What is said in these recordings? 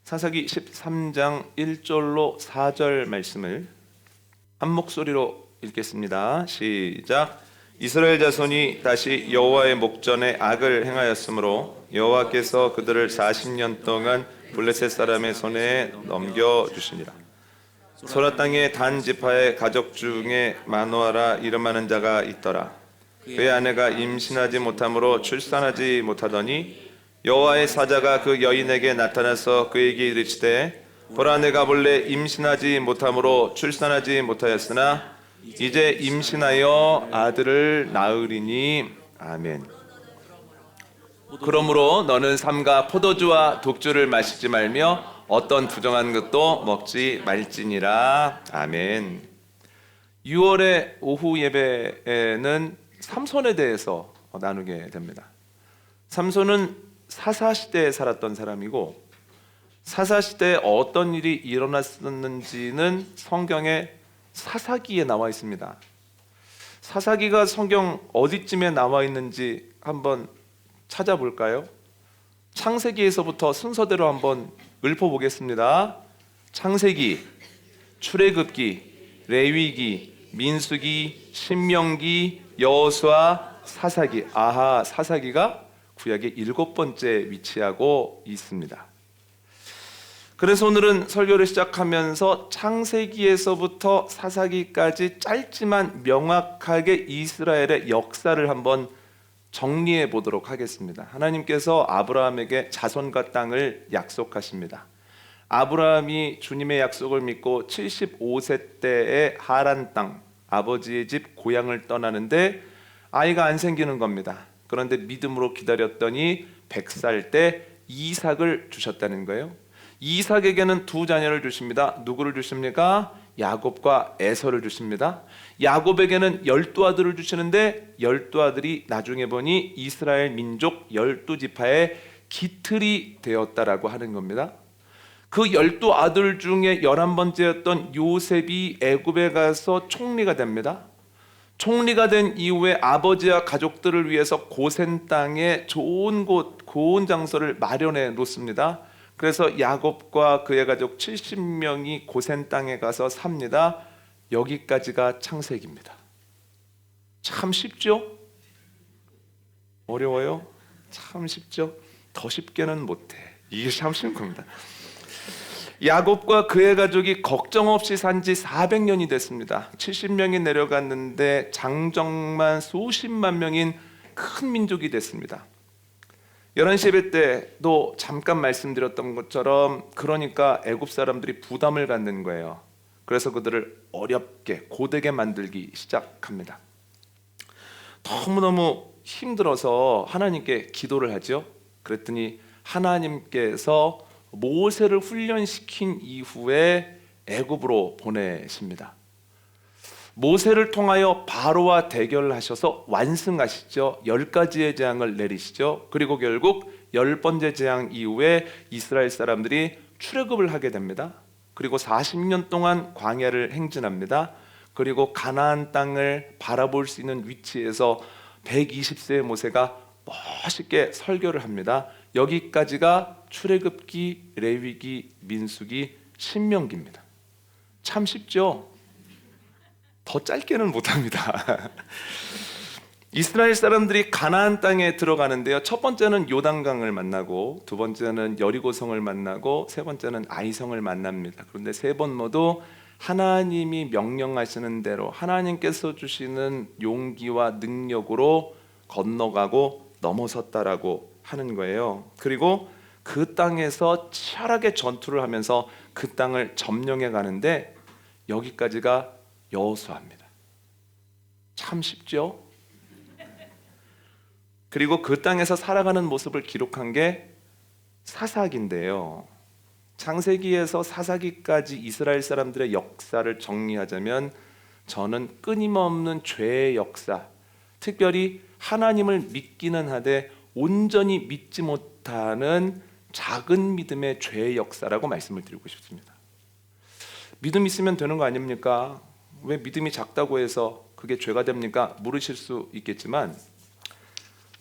사사기 13장 1절로 4절 말씀을 한 목소리로 읽겠습니다. 시작. 이스라엘 자손이 다시 여호와의 목전에 악을 행하였으므로 여호와께서 그들을 40년 동안 블레셋 사람의 손에 넘겨주시니라. 소라 땅의 단 지파의 가족 중에 마노아라 이름하는 자가 있더라. 그의 아내가 임신하지 못함으로 출산하지 못하더니 여호와의 사자가 그 여인에게 나타나서 그에게 이르시되 보라, 내가 본래 임신하지 못함으로 출산하지 못하였으나 이제 임신하여 아들을 낳으리니. 아멘. 그러므로 너는 삼가 포도주와 독주를 마시지 말며 어떤 부정한 것도 먹지 말지니라. 아멘. 6월의 오후 예배에는 삼손에 대해서 나누게 됩니다. 삼손은 사사시대에 살았던 사람이고, 사사시대에 어떤 일이 일어났었는지는 성경에 사사기에 나와 있습니다. 사사기가 성경 어디쯤에 나와 있는지 한번 찾아볼까요? 창세기에서부터 순서대로 한번 읊어보겠습니다. 창세기, 출애굽기, 레위기, 민수기, 신명기, 여호수아, 사사기. 아하, 사사기가 구약의 7번째 위치하고 있습니다. 그래서 오늘은 설교를 시작하면서 창세기에서부터 사사기까지 짧지만 명확하게 이스라엘의 역사를 한번 정리해 보도록 하겠습니다. 하나님께서 아브라함에게 자손과 땅을 약속하십니다. 아브라함이 주님의 약속을 믿고 75세 때에 하란 땅, 아버지의 집 고향을 떠나는데 아이가 안 생기는 겁니다. 그런데 믿음으로 기다렸더니 100살 때 이삭을 주셨다는 거예요. 이삭에게는 두 자녀를 주십니다. 누구를 주십니까? 야곱과 에서를 주십니다. 야곱에게는 12아들을 주시는데 12아들이 나중에 보니 이스라엘 민족 12지파의 기틀이 되었다라고 하는 겁니다. 그 12아들 중에 11번째였던 요셉이 애굽에 가서 총리가 됩니다. 총리가 된 이후에 아버지와 가족들을 위해서 고센 땅에 좋은 곳, 고운 장소를 마련해 놓습니다. 그래서 야곱과 그의 가족 70명이 고센 땅에 가서 삽니다. 여기까지가 창세기입니다. 참 쉽죠? 어려워요? 참 쉽죠? 더 쉽게는 못해. 이게 참 쉬운 겁니다. 야곱과 그의 가족이 걱정 없이 산 지 400년이 됐습니다. 70명이 내려갔는데 장정만 수십만 명인 큰 민족이 됐습니다. 11시 예배 때도 잠깐 말씀드렸던 것처럼, 그러니까 애굽 사람들이 부담을 갖는 거예요. 그래서 그들을 어렵게 고되게 만들기 시작합니다. 너무너무 힘들어서 하나님께 기도를 하죠. 그랬더니 하나님께서 모세를 훈련시킨 이후에 애굽으로 보내십니다. 모세를 통하여 바로와 대결을 하셔서 완승하시죠. 10가지의 재앙을 내리시죠. 그리고 결국 10번째 재앙 이후에 이스라엘 사람들이 출애굽을 하게 됩니다. 그리고 40년 동안 광야를 행진합니다. 그리고 가나안 땅을 바라볼 수 있는 위치에서 120세의 모세가 멋있게 설교를 합니다. 여기까지가 출애굽기, 레위기, 민수기, 신명기입니다. 참 쉽죠? 더 짧게는 못합니다. 이스라엘 사람들이 가나안 땅에 들어가는데요, 첫 번째는 요단강을 만나고, 두 번째는 여리고성을 만나고, 세 번째는 아이성을 만납니다. 그런데 세 번 모두 하나님이 명령하시는 대로 하나님께서 주시는 용기와 능력으로 건너가고 넘어섰다라고 하는 거예요. 그리고 그 땅에서 치열하게 전투를 하면서 그 땅을 점령해 가는데 여기까지가 여호수아입니다. 참 쉽죠? 그리고 그 땅에서 살아가는 모습을 기록한 게 사사기인데요, 창세기에서 사사기까지 이스라엘 사람들의 역사를 정리하자면 저는 끊임없는 죄의 역사, 특별히 하나님을 믿기는 하되 온전히 믿지 못하는 작은 믿음의 죄의 역사라고 말씀을 드리고 싶습니다. 믿음 있으면 되는 거 아닙니까? 왜 믿음이 작다고 해서 그게 죄가 됩니까? 물으실 수 있겠지만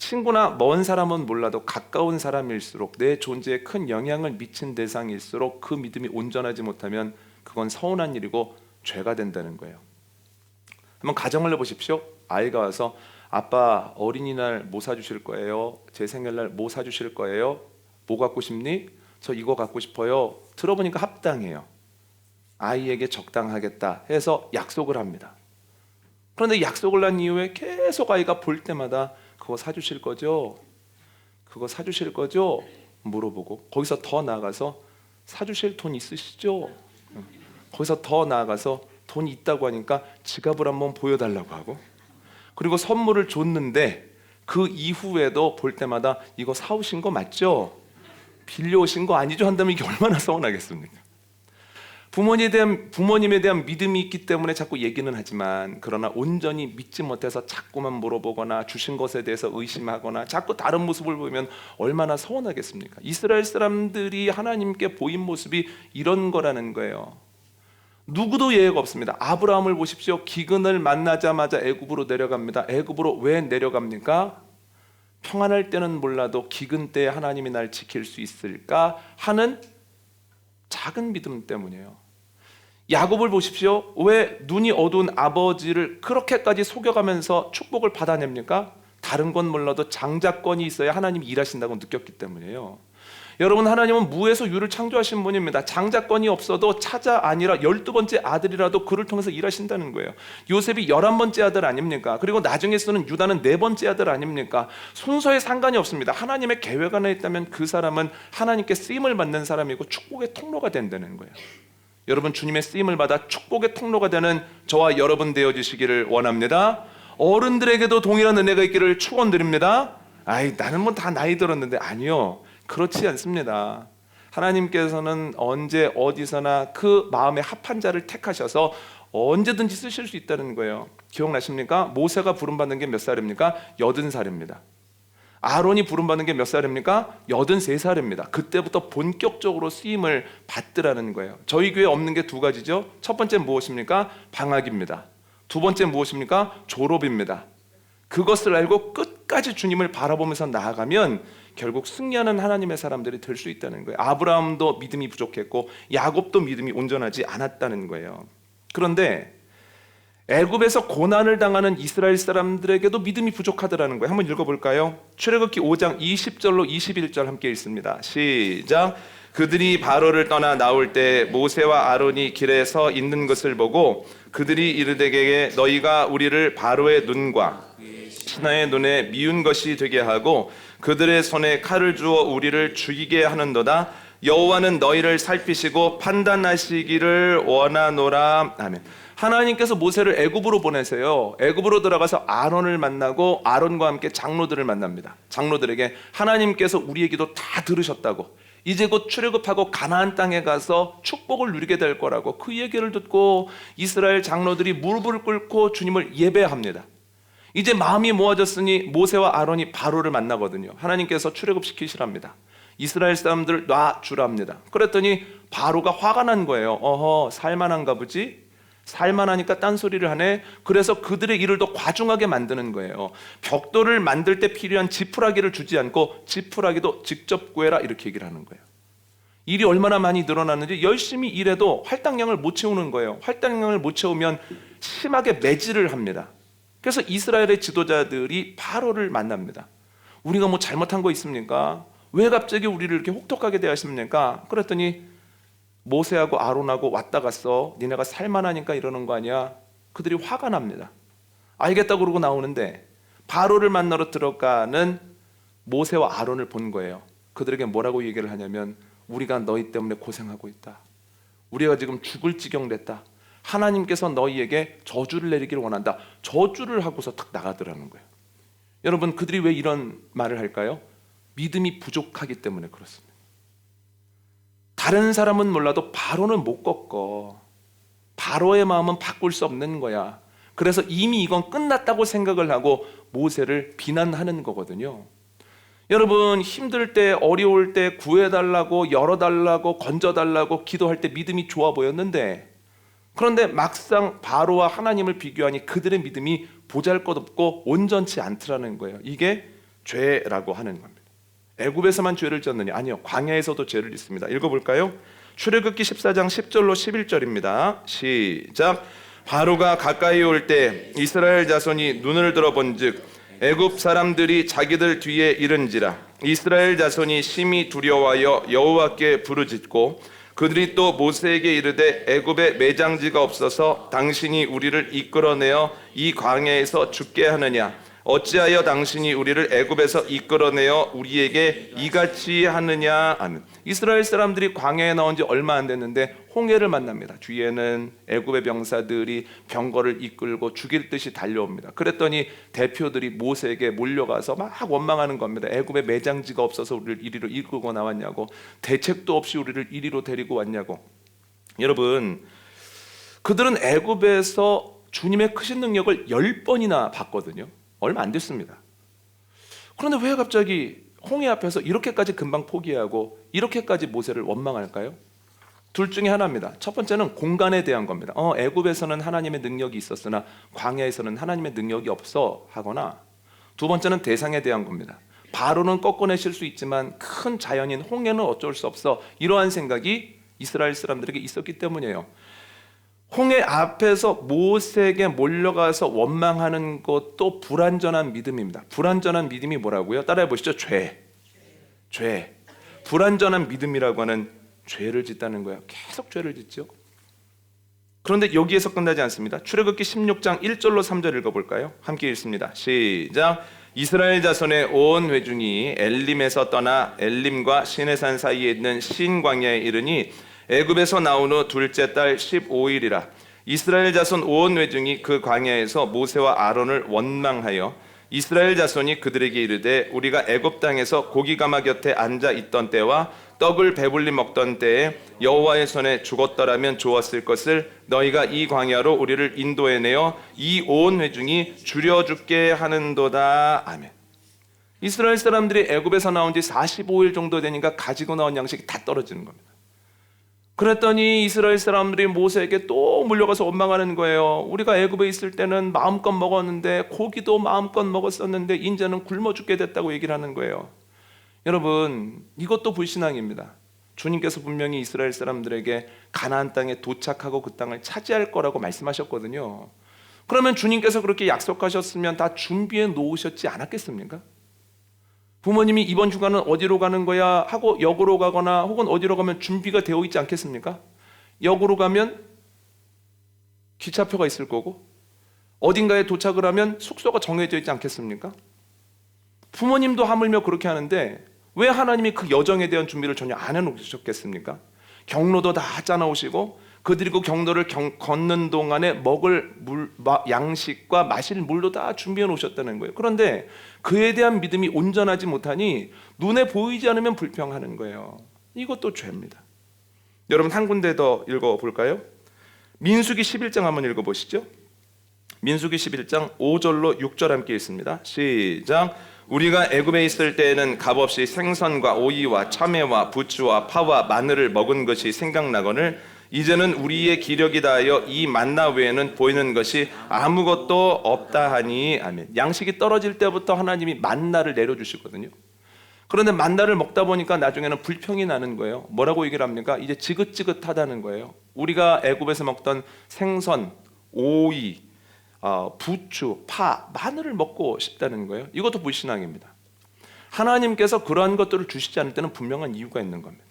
친구나 먼 사람은 몰라도 가까운 사람일수록 내 존재에 큰 영향을 미친 대상일수록 그 믿음이 온전하지 못하면 그건 서운한 일이고 죄가 된다는 거예요. 한번 가정을 해보십시오. 아이가 와서 아빠 어린이날 뭐 사주실 거예요? 제 생일날 뭐 사주실 거예요? 뭐 갖고 싶니? 저 이거 갖고 싶어요. 들어보니까 합당해요. 아이에게 적당하겠다 해서 약속을 합니다. 그런데 약속을 한 이후에 계속 아이가 볼 때마다 그거 사주실 거죠? 그거 사주실 거죠? 물어보고 거기서 더 나아가서 사주실 돈 있으시죠? 거기서 더 나아가서 돈 있다고 하니까 지갑을 한번 보여달라고 하고 그리고 선물을 줬는데 그 이후에도 볼 때마다 이거 사오신 거 맞죠? 빌려오신 거 아니죠? 한다면 이게 얼마나 서운하겠습니까? 부모님에 대한 믿음이 있기 때문에 자꾸 얘기는 하지만 그러나 온전히 믿지 못해서 자꾸만 물어보거나 주신 것에 대해서 의심하거나 자꾸 다른 모습을 보면 얼마나 서운하겠습니까? 이스라엘 사람들이 하나님께 보인 모습이 이런 거라는 거예요. 누구도 예외가 없습니다. 아브라함을 보십시오. 기근을 만나자마자 애굽으로 내려갑니다. 애굽으로 왜 내려갑니까? 평안할 때는 몰라도 기근 때에 하나님이 날 지킬 수 있을까 하는 작은 믿음 때문이에요. 야곱을 보십시오. 왜 눈이 어두운 아버지를 그렇게까지 속여가면서 축복을 받아냅니까? 다른 건 몰라도 장자권이 있어야 하나님이 일하신다고 느꼈기 때문이에요. 여러분, 하나님은 무에서 유를 창조하신 분입니다. 장자권이 없어도 차자 아니라 12번째 아들이라도 그를 통해서 일하신다는 거예요. 요셉이 11번째 아들 아닙니까? 그리고 나중에 쓰는 유다는 4번째 아들 아닙니까? 순서에 상관이 없습니다. 하나님의 계획 안에 있다면 그 사람은 하나님께 쓰임을 받는 사람이고 축복의 통로가 된다는 거예요. 여러분, 주님의 쓰임을 받아 축복의 통로가 되는 저와 여러분 되어주시기를 원합니다. 어른들에게도 동일한 은혜가 있기를 축원드립니다. 나는 뭐 다 나이 들었는데. 아니요, 그렇지 않습니다. 하나님께서는 언제 어디서나 그 마음에 합한 자를 택하셔서 언제든지 쓰실 수 있다는 거예요. 기억나십니까? 모세가 부름받는 게 몇 살입니까? 80살입니다. 아론이 부름받는 게 몇 살입니까? 83살입니다. 그때부터 본격적으로 쓰임을 받더라는 거예요. 저희 교회에 없는 게 2가지죠. 첫 번째 무엇입니까? 방학입니다. 두 번째 무엇입니까? 졸업입니다. 그것을 알고 끝까지 주님을 바라보면서 나아가면 결국 승리하는 하나님의 사람들이 될 수 있다는 거예요. 아브라함도 믿음이 부족했고 야곱도 믿음이 온전하지 않았다는 거예요. 그런데 애굽에서 고난을 당하는 이스라엘 사람들에게도 믿음이 부족하더라는 거예요. 한번 읽어볼까요? 출애굽기 5장 20절로 21절 함께 읽습니다. 시작. 그들이 바로를 떠나 나올 때 모세와 아론이 길에 서 있는 것을 보고 그들이 이르되 너희가 우리를 바로의 눈과 신하의 눈에 미운 것이 되게 하고 그들의 손에 칼을 주어 우리를 죽이게 하는도다. 여호와는 너희를 살피시고 판단하시기를 원하노라. 아멘. 하나님께서 모세를 애굽으로 보내세요. 애굽으로 들어가서 아론을 만나고 아론과 함께 장로들을 만납니다. 장로들에게 하나님께서 우리의 기도 다 들으셨다고, 이제 곧 출애굽하고 가나안 땅에 가서 축복을 누리게 될 거라고 그 얘기를 듣고 이스라엘 장로들이 무릎을 꿇고 주님을 예배합니다. 이제 마음이 모아졌으니 모세와 아론이 바로를 만나거든요. 하나님께서 출애굽시키시랍니다. 이스라엘 사람들 놔주랍니다. 그랬더니 바로가 화가 난 거예요. 살만한가 보지? 살만하니까 딴소리를 하네. 그래서 그들의 일을 더 과중하게 만드는 거예요. 벽돌을 만들 때 필요한 지푸라기를 주지 않고 지푸라기도 직접 구해라 이렇게 얘기를 하는 거예요. 일이 얼마나 많이 늘어났는지 열심히 일해도 할당량을 못 채우는 거예요. 할당량을 못 채우면 심하게 매질을 합니다. 그래서 이스라엘의 지도자들이 바로를 만납니다. 우리가 뭐 잘못한 거 있습니까? 왜 갑자기 우리를 이렇게 혹독하게 대하십니까? 그랬더니 모세하고 아론하고 왔다 갔어. 니네가 살만하니까 이러는 거 아니야? 그들이 화가 납니다. 알겠다고 그러고 나오는데 바로를 만나러 들어가는 모세와 아론을 본 거예요. 그들에게 뭐라고 얘기를 하냐면 우리가 너희 때문에 고생하고 있다. 우리가 지금 죽을 지경 됐다. 하나님께서 너희에게 저주를 내리기를 원한다. 저주를 하고서 탁 나가더라는 거예요. 여러분, 그들이 왜 이런 말을 할까요? 믿음이 부족하기 때문에 그렇습니다. 다른 사람은 몰라도 바로는 못 꺾어. 바로의 마음은 바꿀 수 없는 거야. 그래서 이미 이건 끝났다고 생각을 하고 모세를 비난하는 거거든요. 여러분, 힘들 때, 어려울 때 구해달라고, 열어달라고, 건져달라고 기도할 때 믿음이 좋아 보였는데, 그런데 막상 바로와 하나님을 비교하니 그들의 믿음이 보잘것없고 온전치 않더라는 거예요. 이게 죄라고 하는 겁니다. 애굽에서만 죄를 지었느냐? 아니요. 광야에서도 죄를 짓습니다. 읽어볼까요? 출애굽기 14장 10절로 11절입니다. 시작. 바로가 가까이 올 때 이스라엘 자손이 눈을 들어본즉 애굽 사람들이 자기들 뒤에 이른지라. 이스라엘 자손이 심히 두려워하여 여호와께 부르짖고 그들이 또 모세에게 이르되 애굽에 매장지가 없어서 당신이 우리를 이끌어내어 이 광야에서 죽게 하느냐? 어찌하여 당신이 우리를 애굽에서 이끌어내어 우리에게 이같이 하느냐? 아멘. 이스라엘 사람들이 광야에 나온 지 얼마 안 됐는데 홍해를 만납니다. 뒤에는 애굽의 병사들이 병거를 이끌고 죽일 듯이 달려옵니다. 그랬더니 대표들이 모세에게 몰려가서 막 원망하는 겁니다. 애굽에 매장지가 없어서 우리를 이리로 이끌고 나왔냐고, 대책도 없이 우리를 이리로 데리고 왔냐고. 여러분, 그들은 애굽에서 주님의 크신 능력을 10번이나 봤거든요. 얼마 안 됐습니다. 그런데 왜 갑자기 홍해 앞에서 이렇게까지 금방 포기하고 이렇게까지 모세를 원망할까요? 둘 중에 하나입니다. 첫 번째는 공간에 대한 겁니다. 애굽에서는 하나님의 능력이 있었으나 광야에서는 하나님의 능력이 없어 하거나, 두 번째는 대상에 대한 겁니다. 바로는 꺾어내실 수 있지만 큰 자연인 홍해는 어쩔 수 없어. 이러한 생각이 이스라엘 사람들에게 있었기 때문이에요. 홍해 앞에서 모세에게 몰려가서 원망하는 것도 불완전한 믿음입니다. 불완전한 믿음이 뭐라고요? 따라해 보시죠. 죄. 불완전한 믿음이라고 하는 죄를 짓다는 거예요. 계속 죄를 짓죠. 그런데 여기에서 끝나지 않습니다. 출애굽기 16장 1절로 3절 읽어볼까요? 함께 읽습니다. 시작. 이스라엘 자손의 온 회중이 엘림에서 떠나 엘림과 시내산 사이에 있는 신 광야에 이르니 애굽에서 나온 후 둘째 달 15일이라. 이스라엘 자손 온 회중이 그 광야에서 모세와 아론을 원망하여 이스라엘 자손이 그들에게 이르되 우리가 애굽 땅에서 고기 가마 곁에 앉아 있던 때와 떡을 배불리 먹던 때에 여호와의 손에 죽었더라면 좋았을 것을 너희가 이 광야로 우리를 인도해내어 이 온 회중이 줄여 죽게 하는도다. 아멘. 이스라엘 사람들이 애굽에서 나온 지 45일 정도 되니까 가지고 나온 양식이 다 떨어지는 겁니다. 그랬더니 이스라엘 사람들이 모세에게 또 물려가서 원망하는 거예요. 우리가 애굽에 있을 때는 마음껏 먹었는데, 고기도 마음껏 먹었었는데 이제는 굶어 죽게 됐다고 얘기를 하는 거예요. 여러분, 이것도 불신앙입니다. 주님께서 분명히 이스라엘 사람들에게 가나안 땅에 도착하고 그 땅을 차지할 거라고 말씀하셨거든요. 그러면 주님께서 그렇게 약속하셨으면 다 준비해 놓으셨지 않았겠습니까? 부모님이 이번 휴가는 어디로 가는 거야 하고 역으로 가거나 혹은 어디로 가면 준비가 되어 있지 않겠습니까? 역으로 가면 기차표가 있을 거고 어딘가에 도착을 하면 숙소가 정해져 있지 않겠습니까? 부모님도 하물며 그렇게 하는데 왜 하나님이 그 여정에 대한 준비를 전혀 안 해놓으셨겠습니까? 경로도 다 짜놓으시고 그들이 그 경로를 걷는 동안에 먹을 양식과 마실 물도 다 준비해 놓으셨다는 거예요. 그런데 그에 대한 믿음이 온전하지 못하니 눈에 보이지 않으면 불평하는 거예요. 이것도 죄입니다. 여러분, 한 군데 더 읽어볼까요? 민수기 11장 한번 읽어보시죠. 민수기 11장 5절로 6절 함께 읽습니다. 시작. 우리가 애굽에 있을 때에는 값없이 생선과 오이와 참외와 부추와 파와 마늘을 먹은 것이 생각나거늘 이제는 우리의 기력이 다하여 이 만나 외에는 보이는 것이 아무것도 없다 하니. 아멘. 양식이 떨어질 때부터 하나님이 만나를 내려주시거든요. 그런데 만나를 먹다 보니까 나중에는 불평이 나는 거예요. 뭐라고 얘기를 합니까? 이제 지긋지긋하다는 거예요. 우리가 애굽에서 먹던 생선, 오이, 부추, 파, 마늘을 먹고 싶다는 거예요. 이것도 불신앙입니다. 하나님께서 그러한 것들을 주시지 않을 때는 분명한 이유가 있는 겁니다.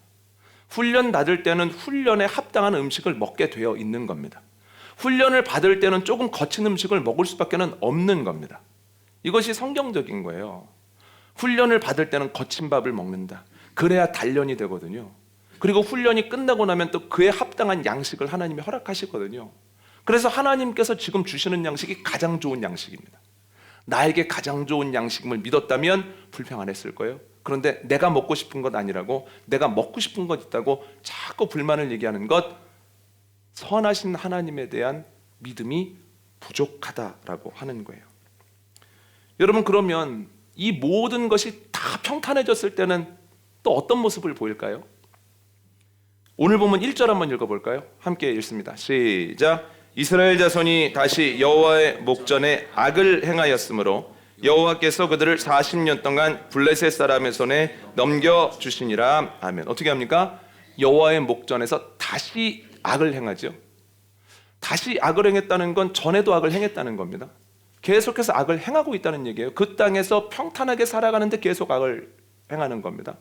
훈련 받을 때는 훈련에 합당한 음식을 먹게 되어 있는 겁니다. 훈련을 받을 때는 조금 거친 음식을 먹을 수밖에 없는 겁니다. 이것이 성경적인 거예요. 훈련을 받을 때는 거친 밥을 먹는다. 그래야 단련이 되거든요. 그리고 훈련이 끝나고 나면 또 그에 합당한 양식을 하나님이 허락하시거든요. 그래서 하나님께서 지금 주시는 양식이 가장 좋은 양식입니다. 나에게 가장 좋은 양식임을 믿었다면 불평 안 했을 거예요. 그런데 내가 먹고 싶은 것 아니라고, 내가 먹고 싶은 것 있다고 자꾸 불만을 얘기하는 것, 선하신 하나님에 대한 믿음이 부족하다라고 하는 거예요. 여러분, 그러면 이 모든 것이 다 평탄해졌을 때는 또 어떤 모습을 보일까요? 오늘 보면 1절 한번 읽어볼까요? 함께 읽습니다. 시작. 이스라엘 자손이 다시 여호와의 목전에 악을 행하였으므로 여호와께서 그들을 40년 동안 블레셋 사람의 손에 넘겨주시니라. 아멘. 어떻게 합니까? 여호와의 목전에서 다시 악을 행하죠. 다시 악을 행했다는 건 전에도 악을 행했다는 겁니다. 계속해서 악을 행하고 있다는 얘기예요. 그 땅에서 평탄하게 살아가는데 계속 악을 행하는 겁니다.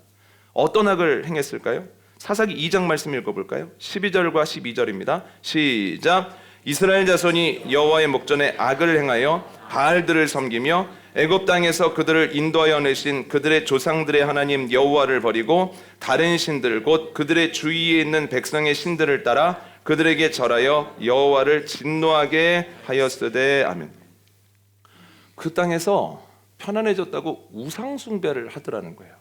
어떤 악을 행했을까요? 사사기 2장 말씀 읽어볼까요? 12절과 12절입니다. 시작. 이스라엘 자손이 여호와의 목전에 악을 행하여 바알들을 섬기며 애굽 땅에서 그들을 인도하여 내신 그들의 조상들의 하나님 여호와를 버리고 다른 신들 곧 그들의 주위에 있는 백성의 신들을 따라 그들에게 절하여 여호와를 진노하게 하였으되. 아멘. 그 땅에서 편안해졌다고 우상 숭배를 하더라는 거예요.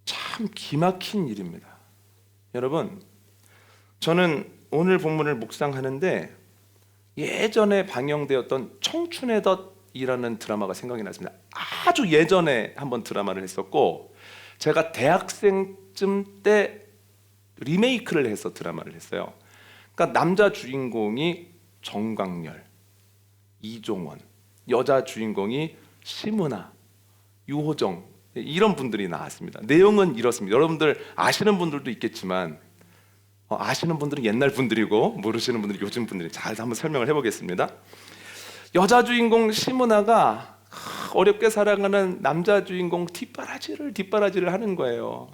참 기막힌 일입니다. 여러분, 저는 오늘 본문을 묵상하는데 예전에 방영되었던 청춘의 덫이라는 드라마가 생각이 났습니다. 아주 예전에 한번 드라마를 했었고, 제가 대학생쯤 때 리메이크를 해서 드라마를 했어요. 그러니까 남자 주인공이 정광열, 이종원, 여자 주인공이 심은하, 유호정, 이런 분들이 나왔습니다. 내용은 이렇습니다. 여러분들 아시는 분들도 있겠지만 아시는 분들은 옛날 분들이고 모르시는 분들은 요즘 분들이. 잘 한번 설명을 해보겠습니다. 여자 주인공 심은하가 어렵게 살아가는 남자 주인공 뒷바라지를 하는 거예요.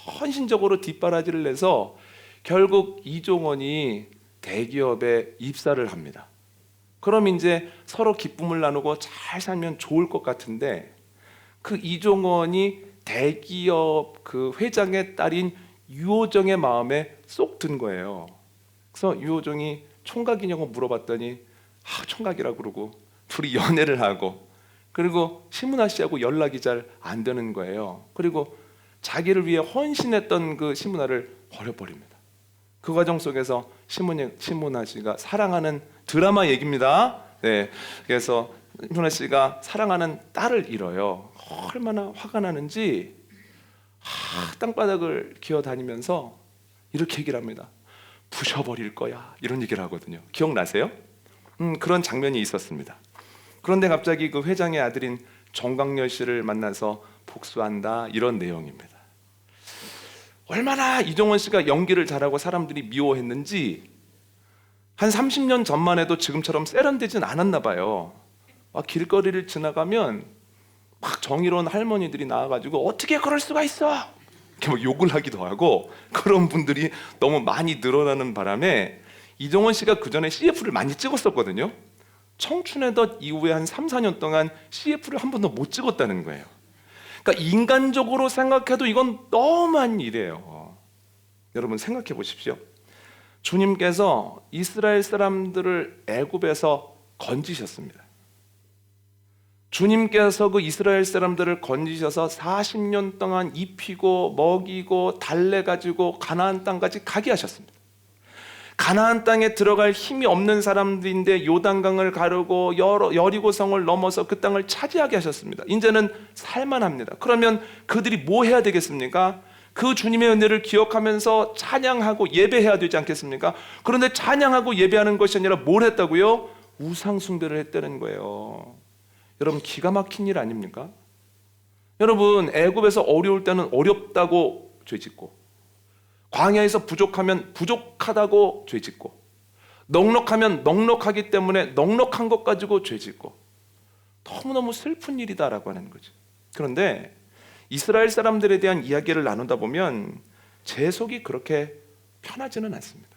헌신적으로 뒷바라지를 내서 결국 이종원이 대기업에 입사를 합니다. 그럼 이제 서로 기쁨을 나누고 잘 살면 좋을 것 같은데, 그 이종원이 대기업 그 회장의 딸인 유호정의 마음에 쏙 든 거예요. 그래서 유호정이 총각이냐고 물어봤더니 총각이라고 그러고 둘이 연애를 하고, 그리고 심은하 씨하고 연락이 잘 안 되는 거예요. 그리고 자기를 위해 헌신했던 그 심은하를 버려버립니다. 그 과정 속에서 심은하 씨가 사랑하는 드라마 얘기입니다. 네, 그래서 심은하 씨가 사랑하는 딸을 잃어요. 얼마나 화가 나는지 땅바닥을 기어다니면서 이렇게 얘기를 합니다. 부셔버릴 거야, 이런 얘기를 하거든요. 기억나세요? 그런 장면이 있었습니다. 그런데 갑자기 그 회장의 아들인 정광열 씨를 만나서 복수한다, 이런 내용입니다. 얼마나 이종원 씨가 연기를 잘하고 사람들이 미워했는지 한 30년 전만 해도 지금처럼 세련되진 않았나 봐요. 길거리를 지나가면 막 정의로운 할머니들이 나와가지고 어떻게 그럴 수가 있어? 이렇게 막 욕을 하기도 하고, 그런 분들이 너무 많이 늘어나는 바람에 이종원 씨가 그 전에 CF를 많이 찍었었거든요. 청춘의 덫 이후에 한 3, 4년 동안 CF를 한 번도 못 찍었다는 거예요. 그러니까 인간적으로 생각해도 이건 너무한 일이에요. 여러분 생각해 보십시오. 주님께서 이스라엘 사람들을 애굽에서 건지셨습니다. 주님께서 그 이스라엘 사람들을 건지셔서 40년 동안 입히고 먹이고 달래가지고 가나안 땅까지 가게 하셨습니다. 가나안 땅에 들어갈 힘이 없는 사람들인데 요단강을 가르고 여리고성을 넘어서 그 땅을 차지하게 하셨습니다. 이제는 살만합니다. 그러면 그들이 뭐 해야 되겠습니까? 그 주님의 은혜를 기억하면서 찬양하고 예배해야 되지 않겠습니까? 그런데 찬양하고 예배하는 것이 아니라 뭘 했다고요? 우상 숭배를 했다는 거예요. 여러분 기가 막힌 일 아닙니까? 여러분 애굽에서 어려울 때는 어렵다고 죄짓고, 광야에서 부족하면 부족하다고 죄짓고, 넉넉하면 넉넉하기 때문에 넉넉한 것 가지고 죄짓고, 너무너무 슬픈 일이다라고 하는 거죠. 그런데 이스라엘 사람들에 대한 이야기를 나누다 보면 제 속이 그렇게 편하지는 않습니다.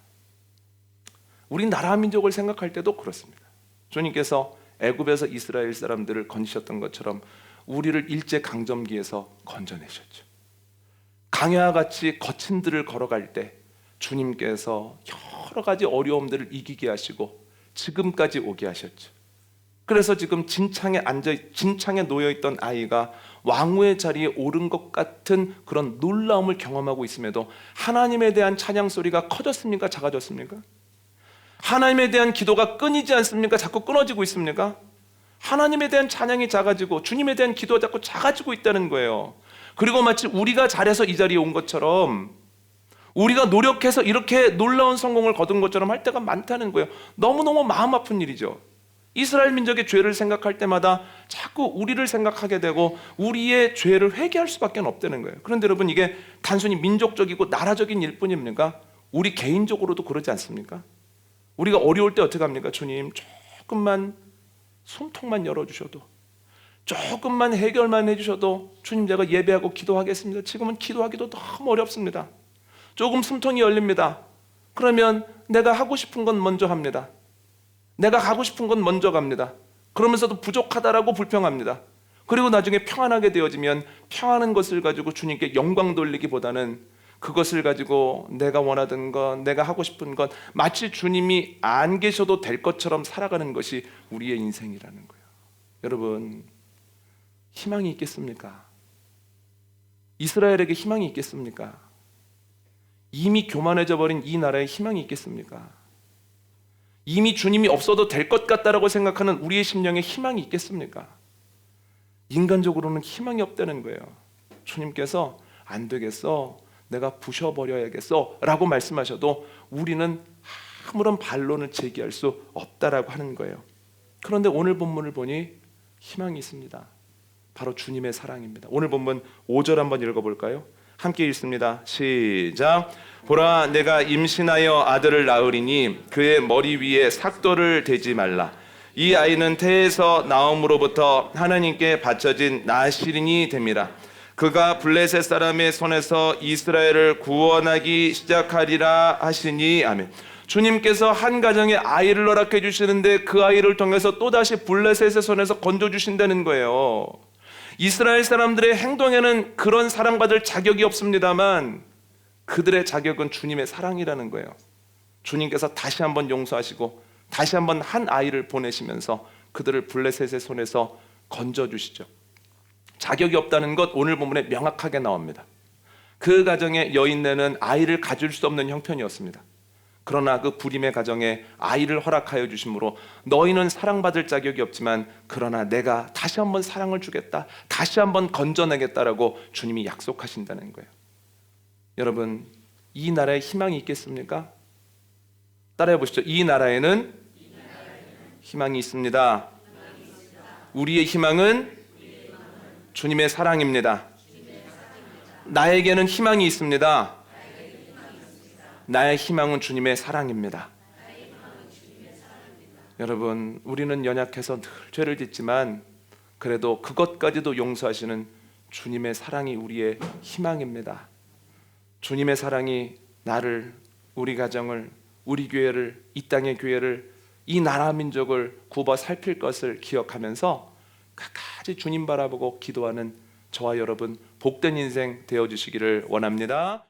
우리 나라 민족을 생각할 때도 그렇습니다. 주님께서 애굽에서 이스라엘 사람들을 건지셨던 것처럼 우리를 일제강점기에서 건져내셨죠. 강야와 같이 거친 들을 걸어갈 때 주님께서 여러 가지 어려움들을 이기게 하시고 지금까지 오게 하셨죠. 그래서 지금 진창에 놓여있던 아이가 왕후의 자리에 오른 것 같은 그런 놀라움을 경험하고 있음에도 하나님에 대한 찬양 소리가 커졌습니까? 작아졌습니까? 하나님에 대한 기도가 끊이지 않습니까? 자꾸 끊어지고 있습니까? 하나님에 대한 찬양이 작아지고 주님에 대한 기도가 자꾸 작아지고 있다는 거예요. 그리고 마치 우리가 잘해서 이 자리에 온 것처럼, 우리가 노력해서 이렇게 놀라운 성공을 거둔 것처럼 할 때가 많다는 거예요. 너무너무 마음 아픈 일이죠. 이스라엘 민족의 죄를 생각할 때마다 자꾸 우리를 생각하게 되고 우리의 죄를 회개할 수밖에 없다는 거예요. 그런데 여러분, 이게 단순히 민족적이고 나라적인 일뿐입니까? 우리 개인적으로도 그러지 않습니까? 우리가 어려울 때 어떻게 합니까? 주님, 조금만 숨통만 열어주셔도, 조금만 해결만 해주셔도 주님, 제가 예배하고 기도하겠습니다. 지금은 기도하기도 너무 어렵습니다. 조금 숨통이 열립니다. 그러면 내가 하고 싶은 건 먼저 합니다. 내가 가고 싶은 건 먼저 갑니다. 그러면서도 부족하다라고 불평합니다. 그리고 나중에 평안하게 되어지면 평안한 것을 가지고 주님께 영광 돌리기보다는 그것을 가지고 내가 원하던 것, 내가 하고 싶은 것, 마치 주님이 안 계셔도 될 것처럼 살아가는 것이 우리의 인생이라는 거예요. 여러분, 희망이 있겠습니까? 이스라엘에게 희망이 있겠습니까? 이미 교만해져 버린 이 나라에 희망이 있겠습니까? 이미 주님이 없어도 될 것 같다라고 생각하는 우리의 심령에 희망이 있겠습니까? 인간적으로는 희망이 없다는 거예요. 주님께서 안 되겠어, 내가 부셔버려야겠어 라고 말씀하셔도 우리는 아무런 반론을 제기할 수 없다라고 하는 거예요. 그런데 오늘 본문을 보니 희망이 있습니다. 바로 주님의 사랑입니다. 오늘 본문 5절 한번 읽어볼까요? 함께 읽습니다. 시작. 보라, 내가 임신하여 아들을 낳으리니 그의 머리 위에 삭도를 대지 말라. 이 아이는 태에서 나옴으로부터 하나님께 바쳐진 나시린이 됨이라. 그가 블레셋 사람의 손에서 이스라엘을 구원하기 시작하리라 하시니. 아멘. 주님께서 한 가정에 아이를 허락해 주시는데 그 아이를 통해서 또다시 블레셋의 손에서 건져 주신다는 거예요. 이스라엘 사람들의 행동에는 그런 사랑받을 자격이 없습니다만 그들의 자격은 주님의 사랑이라는 거예요. 주님께서 다시 한번 용서하시고 다시 한번 한 아이를 보내시면서 그들을 블레셋의 손에서 건져주시죠. 자격이 없다는 것 오늘 본문에 명확하게 나옵니다. 그 가정의 여인네는 아이를 가질 수 없는 형편이었습니다. 그러나 그 불임의 가정에 아이를 허락하여 주심으로 너희는 사랑받을 자격이 없지만 그러나 내가 다시 한번 사랑을 주겠다, 다시 한번 건져내겠다라고 주님이 약속하신다는 거예요. 여러분, 이 나라에 희망이 있겠습니까? 따라해 보시죠. 이 나라에는 희망이 있습니다. 우리의 희망은 주님의 사랑입니다. 나에게는 희망이 있습니다. 나의 희망은 주님의 사랑입니다. 여러분, 우리는 연약해서 늘 죄를 짓지만 그래도 그것까지도 용서하시는 주님의 사랑이 우리의 희망입니다. 주님의 사랑이 나를, 우리 가정을, 우리 교회를, 이 땅의 교회를, 이 나라 민족을 굽어 살필 것을 기억하면서 끝까지 주님 바라보고 기도하는 저와 여러분 복된 인생 되어주시기를 원합니다.